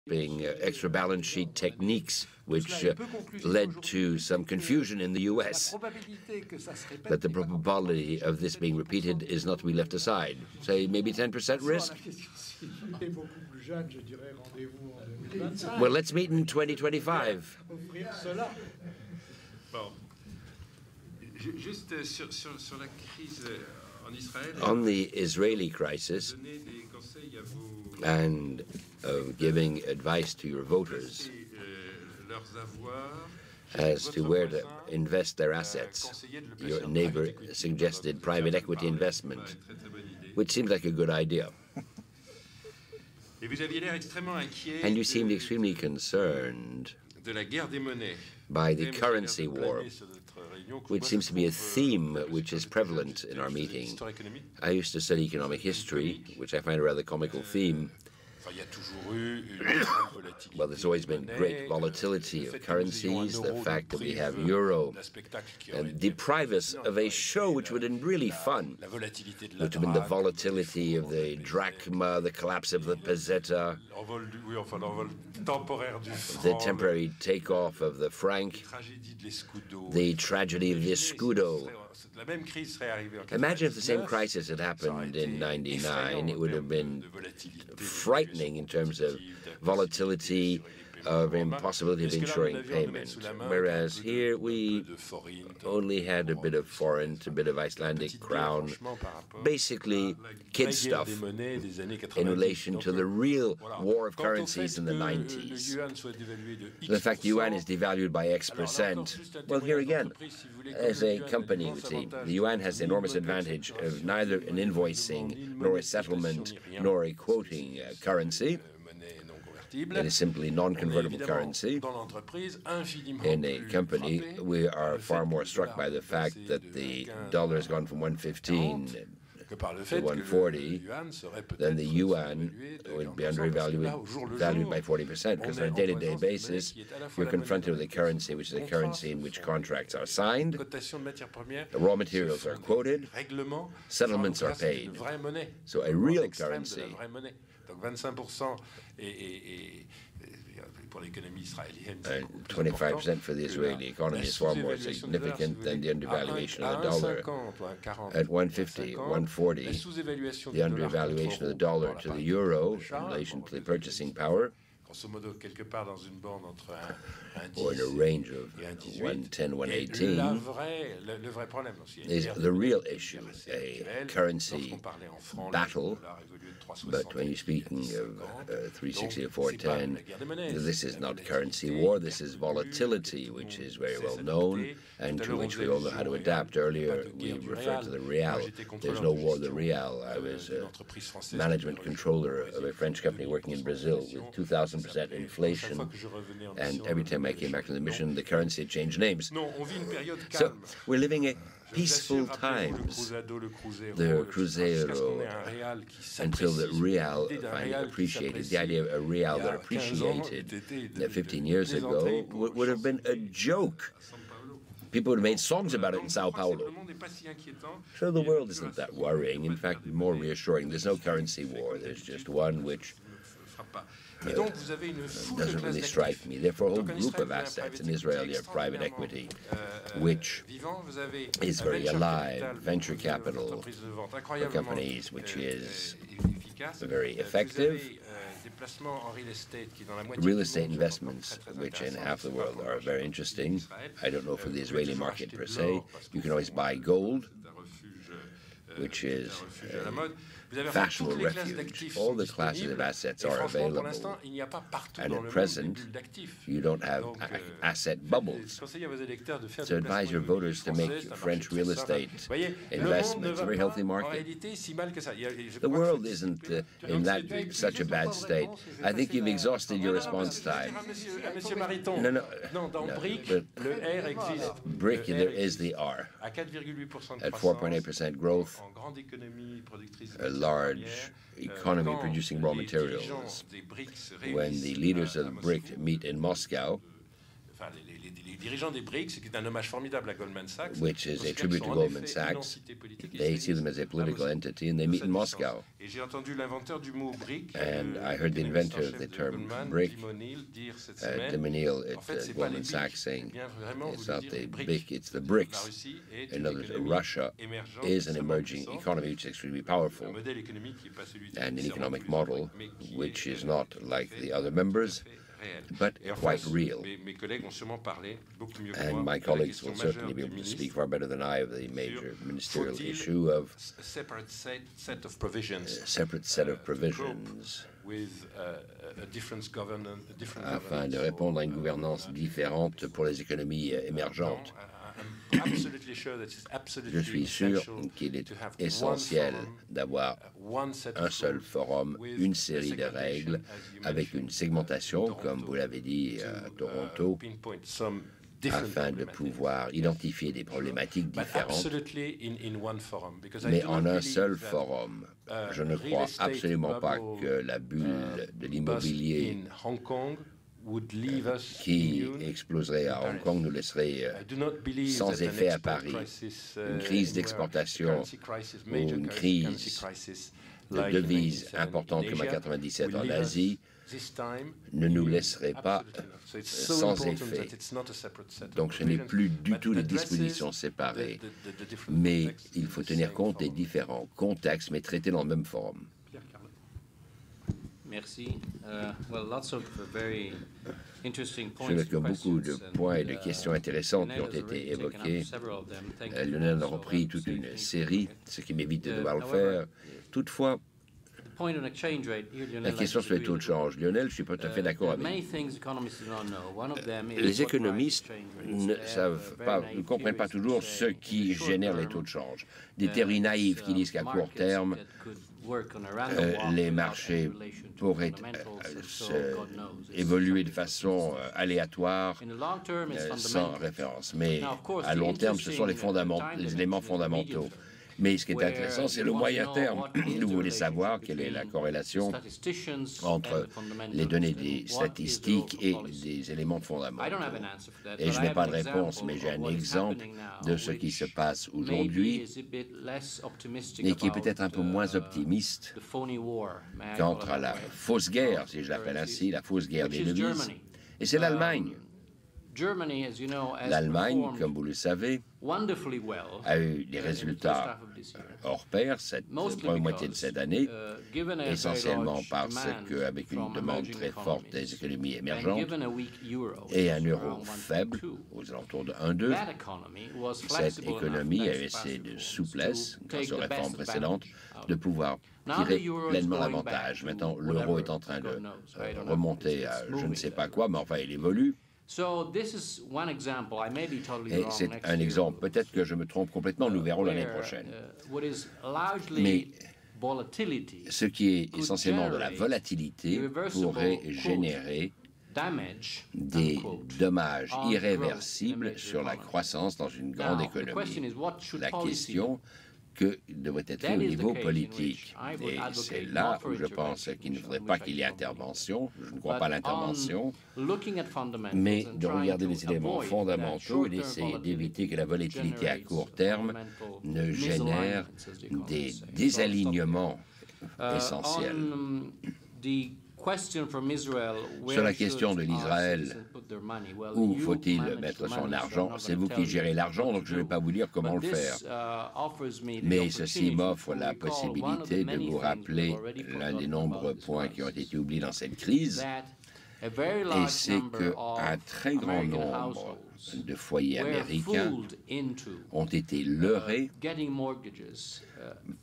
extra balance sheet techniques, which led to some confusion in the US. But the probability of this being repeated is not to be left aside. Say maybe 10% risk? Well, let's meet in 2025. On the Israeli crisis, and giving advice to your voters as to where to invest their assets. Your neighbor suggested private equity investment, which seems like a good idea. And you seemed extremely concerned by the currency war, which seems to be a theme which is prevalent in our meeting. I used to study economic history, which I find a rather comical theme. Well, there's always been great volatility of currencies, the fact that we have euro, and deprive us of a show which would have been really fun, which would have been the volatility of the drachma, the collapse of the peseta, the temporary takeoff of the franc, the tragedy of the escudo. Imagine if the same crisis had happened in '99. It would have been frightening in terms of volatility, of impossibility of ensuring payment. Whereas here we only had a bit of foreign, a bit of Icelandic crown, basically kid stuff in relation to the real war of currencies in the 90s. The fact the yuan is devalued by X%, well, here again, as a company, we see, the yuan has the enormous advantage of neither an invoicing, nor a settlement, nor a quoting currency. It is simply non-convertible currency. In a company, we are far more struck by the fact that the dollar has gone from 115 to 140, then the yuan would be valued by 40%, because on a day-to-day basis, you're confronted with a currency which is a currency in which contracts are signed, the raw materials are quoted, settlements are paid. So a real currency. 25% for the Israeli economy is far more significant than the undervaluation of the dollar. At 150, 140, the undervaluation of the dollar to the euro in relation to the purchasing power, or in a range of 110, 118, is the real issue, a currency battle. But when you're speaking of 360 or 410, this is not currency war, this is volatility, which is very well known, and to which we all know how to adapt. Earlier, we referred to the real. There's no war of the real. I was a management controller of a French company working in Brazil with 2,000% inflation, and every time I came back to the mission, the currency had changed names. So we're living a peaceful times. The Cruzeiro, until the real finally appreciated. The idea of a real that appreciated 15 years ago would have been a joke. People would have made songs about it in Sao Paulo. So the world isn't that worrying. In fact, more reassuring. There's no currency war. There's just one which doesn't really strike me. Therefore, a whole group of assets in Israel, you have private equity, which is very alive, venture capital for companies, which is very effective. Real estate investments, which in half the world are very interesting. I don't know for the Israeli market per se. You can always buy gold, which is a fashionable refuge. All the classes of assets are available, and at present, you don't have asset bubbles. So advise your voters to make French real estate investments a very healthy market. The world isn't in such a bad state. I think you've exhausted your response time. No. BRIC, there is the R. At 4.8% growth, a large economy producing raw materials. When the leaders of the BRIC meet in Moscow, les dirigeants des BRICS, c'est un hommage formidable à Goldman Sachs, which is a tribute to Goldman Sachs. They see them as a political entity, and they meet in Moscow. Et j'ai entendu l'inventeur du mot BRIC, And I heard the inventor of the term BRIC, Tim O'Neill at Goldman Sachs, saying it's not the BRIC, it's the BRICS. In other words, Russia is an emerging economy which is extremely powerful, and an economic model which is not like the other members, but quite real. And my colleagues will certainly be able to speak far better than I of the major ministerial issue of a separate set of provisions afin de répondre à une gouvernance différente pour les économies émergentes. Je suis sûr qu'il est essentiel d'avoir un seul forum, une série de règles, avec une segmentation, comme vous l'avez dit à Toronto, afin de pouvoir identifier des problématiques différentes, mais en un seul forum. Je ne crois absolument pas que la bulle de l'immobilier qui exploserait à Hong Kong nous laisserait sans effet à Paris. Une crise d'exportation ou une crise de devises importante comme en 1997 en Asie ne nous laisserait pas sans effet. Donc ce n'est plus du tout des dispositions séparées, mais il faut tenir compte des différents contextes, mais traités dans le même forum. Merci. Je note qu'il y a beaucoup de points et de questions intéressantes qui ont été évoqués. Lionel a repris toute une série, ce qui m'évite de devoir le faire. Toutefois, la question sur les taux de change. Lionel, je suis pas tout à fait d'accord avec vous. Les économistes ne comprennent pas toujours ce qui génère les taux de change. Des théories naïves qui disent qu'à court terme, les marchés pourraient évoluer de façon aléatoire, sans référence. Mais à long terme, ce sont les éléments fondamentaux. Mais ce qui est intéressant, c'est le moyen terme. Vous voulez savoir quelle est la corrélation entre les données des statistiques et des éléments fondamentaux. Et je n'ai pas de réponse, mais j'ai un exemple de ce qui se passe aujourd'hui et qui est peut-être un peu moins optimiste quant à la fausse guerre, si je l'appelle ainsi, la fausse guerre des devises. Et c'est l'Allemagne. L'Allemagne, comme vous le savez, a eu des résultats hors pair cette première moitié de cette année, essentiellement parce qu'avec une demande très forte des économies émergentes et un euro faible, aux alentours de 1,2, cette économie avait assez de souplesse, grâce aux réformes précédentes, de pouvoir tirer pleinement l'avantage. Maintenant, l'euro est en train de remonter à je ne sais pas quoi, mais enfin, il évolue. Et c'est un exemple. Peut-être que je me trompe complètement, nous verrons l'année prochaine. Mais ce qui est essentiellement de la volatilité pourrait générer des dommages irréversibles sur la croissance dans une grande économie. La question que devrait être fait au niveau politique. Et c'est là où je pense qu'il ne faudrait pas qu'il y ait intervention. Je ne crois pas à l'intervention, mais de regarder les éléments fondamentaux et d'essayer d'éviter que la volatilité à court terme ne génère des désalignements essentiels. Sur la question de l'Israël, où faut-il mettre son argent? C'est vous qui gérez l'argent, donc je ne vais pas vous dire comment le faire. Mais ceci m'offre la possibilité de vous rappeler l'un des nombreux points qui ont été oubliés dans cette crise, et c'est qu'un très grand nombre de foyers américains ont été leurrés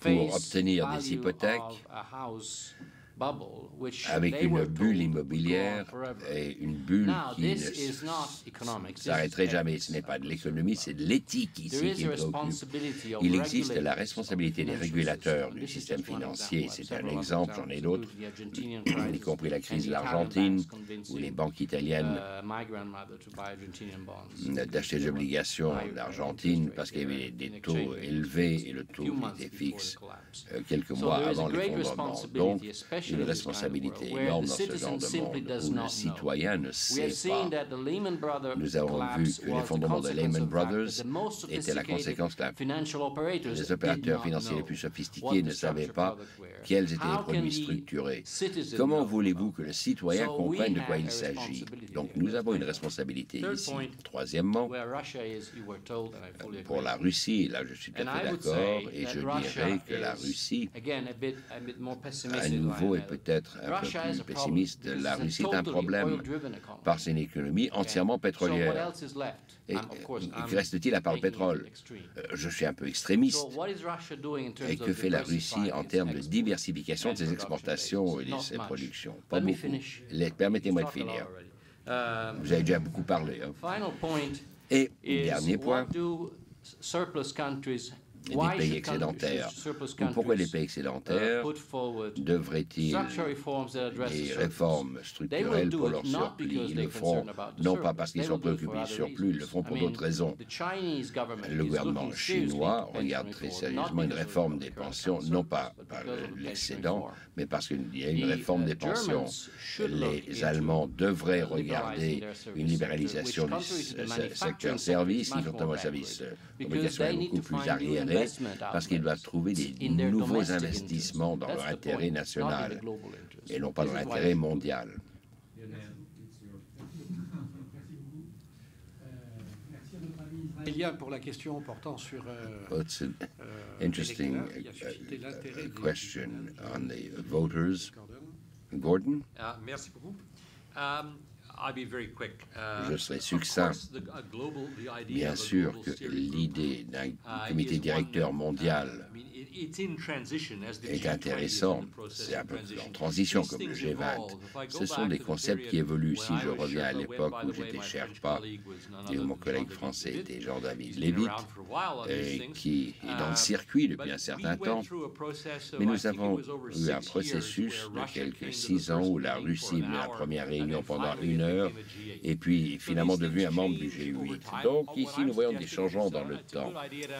pour obtenir des hypothèques avec une bulle immobilière et une bulle qui ne s'arrêterait jamais. Ce n'est pas de l'économie, c'est de l'éthique ici qui me préoccupe. Il existe la responsabilité des régulateurs du système financier. C'est un exemple, j'en ai d'autres, y compris la crise de l'Argentine, où les banques italiennes d'acheter des obligations d'Argentine parce qu'il y avait des taux élevés et le taux était fixe quelques mois avant l'effondrement. Donc, une responsabilité énorme dans ce genre de monde où le citoyen ne sait pas. Nous avons vu que l'effondrement de Lehman Brothers était la conséquence que les opérateurs financiers les plus sophistiqués ne savaient pas quels étaient les produits structurés. Comment voulez-vous que le citoyen comprenne de quoi il s'agit? Donc nous avons une responsabilité ici. Troisièmement, pour la Russie, là je suis tout à fait d'accord, et je dirais que la Russie, à nouveau, est peut-être un peu plus pessimiste. La Russie est un problème par son économie entièrement pétrolière. Et que reste-t-il à part le pétrole? Je suis un peu extrémiste. Et que fait la Russie en termes de diversification de ses exportations et de ses productions? Pas beaucoup. Permettez-moi de finir. Vous avez déjà beaucoup parlé. Et dernier point, des pays excédentaires. Pourquoi les pays excédentaires devraient-ils des réformes structurelles pour leur surplus? Ils le font non pas parce qu'ils sont préoccupés du surplus, ils le font pour d'autres raisons. Le gouvernement chinois regarde très sérieusement une réforme des pensions, non pas par l'excédent, mais parce qu'il y a une réforme des pensions. Les Allemands devraient regarder une libéralisation du secteur service, notamment le service communication est beaucoup plus arriéré, parce qu'ils doivent trouver des nouveaux investissements dans leur intérêt national et non pas dans l'intérêt mondial. Pour la question portant sur It's an interesting question on the voters. Gordon? Merci beaucoup. Je serai succinct. Bien sûr que l'idée d'un comité directeur mondial est intéressante. C'est un peu en transition comme le G20. Ce sont des concepts qui évoluent. Si je reviens à l'époque où j'étais Sherpa et où mon collègue français était Jean-David Lévit, et qui est dans le circuit depuis un certain temps, mais nous avons eu un processus de quelques 6 ans où la Russie menait la première réunion pendant 1 heure et puis finalement devenu un membre du G8. Donc ici, nous voyons des changements dans le temps.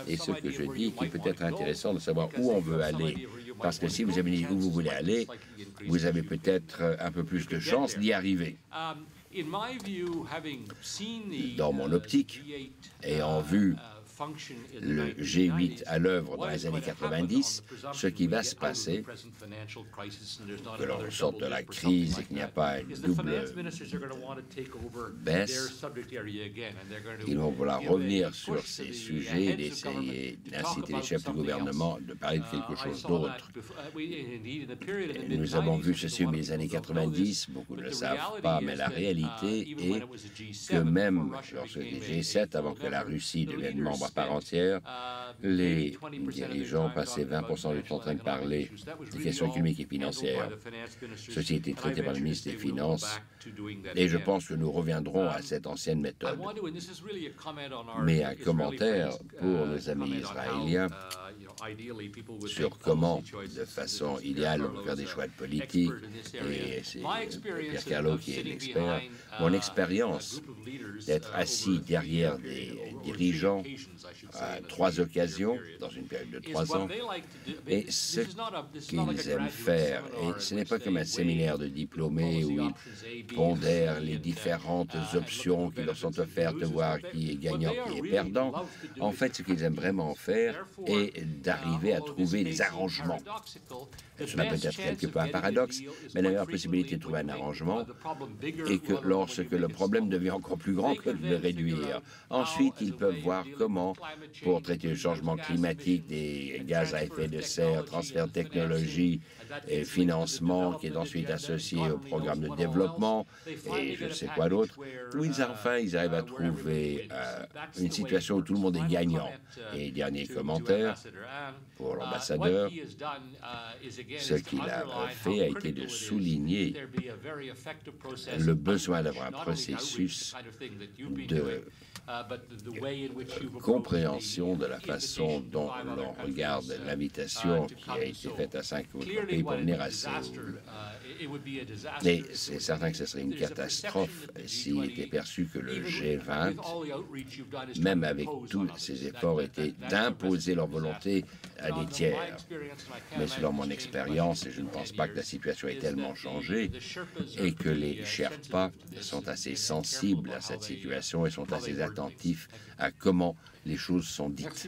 Et ce que je dis qui peut être intéressant de savoir où on veut aller. Parce que si vous avez dit où vous voulez aller, vous avez peut-être un peu plus de chances d'y arriver. Dans mon optique, ayant vu le G8 à l'œuvre dans les années 90, ce qui va se passer, que l'on sorte de la crise et qu'il n'y a pas une double baisse, ils vont vouloir revenir sur ces sujets et d'essayer d'inciter les chefs du gouvernement de parler de quelque chose d'autre. Nous avons vu ceci au milieu des années 90, beaucoup ne le savent pas, mais la réalité est que même lorsque les G7, avant que la Russie devienne membre à part entière, les dirigeants passaient 20% du temps en train de parler des questions économiques et financières. Ceci a été traité par le ministre des Finances et je pense que nous reviendrons à cette ancienne méthode. Mais un commentaire pour nos amis israéliens sur comment, de façon idéale, on peut faire des choix de politique, et c'est Pierre Carlo qui est l'expert. Mon expérience d'être assis derrière des dirigeants à 3 occasions, dans une période de 3 ans, et ce qu'ils aiment faire, et ce n'est pas comme un séminaire de diplômés où ils pondèrent les différentes options qui leur sont offertes, de voir qui est gagnant, qui est perdant. En fait, ce qu'ils aiment vraiment faire est d'arriver à trouver des arrangements. Cela peut être quelque peu un paradoxe, mais la meilleure possibilité de trouver un arrangement est que lorsque le problème devient encore plus grand, que de le réduire. Ensuite, ils peuvent voir comment, pour traiter le changement climatique, des gaz à effet de serre, transfert de technologie et financement, qui est ensuite associé au programme de développement et je ne sais quoi d'autre, où ils arrivent à trouver une situation où tout le monde est gagnant. Et dernier commentaire pour l'ambassadeur, ce qu'il a fait a été de souligner le besoin d'avoir un processus de compréhension de la façon dont l'on regarde l'invitation qui a été faite à 5 autres pays pour venir à Séoul. Et c'est certain que ce serait une catastrophe s'il était perçu que le G20, même avec tous ses efforts, était d'imposer leur volonté à des tiers. Mais selon mon expérience, expérience, et je ne pense pas que la situation ait tellement changé, est que les Sherpas sont assez sensibles à cette situation et sont assez attentifs à comment les choses sont dites.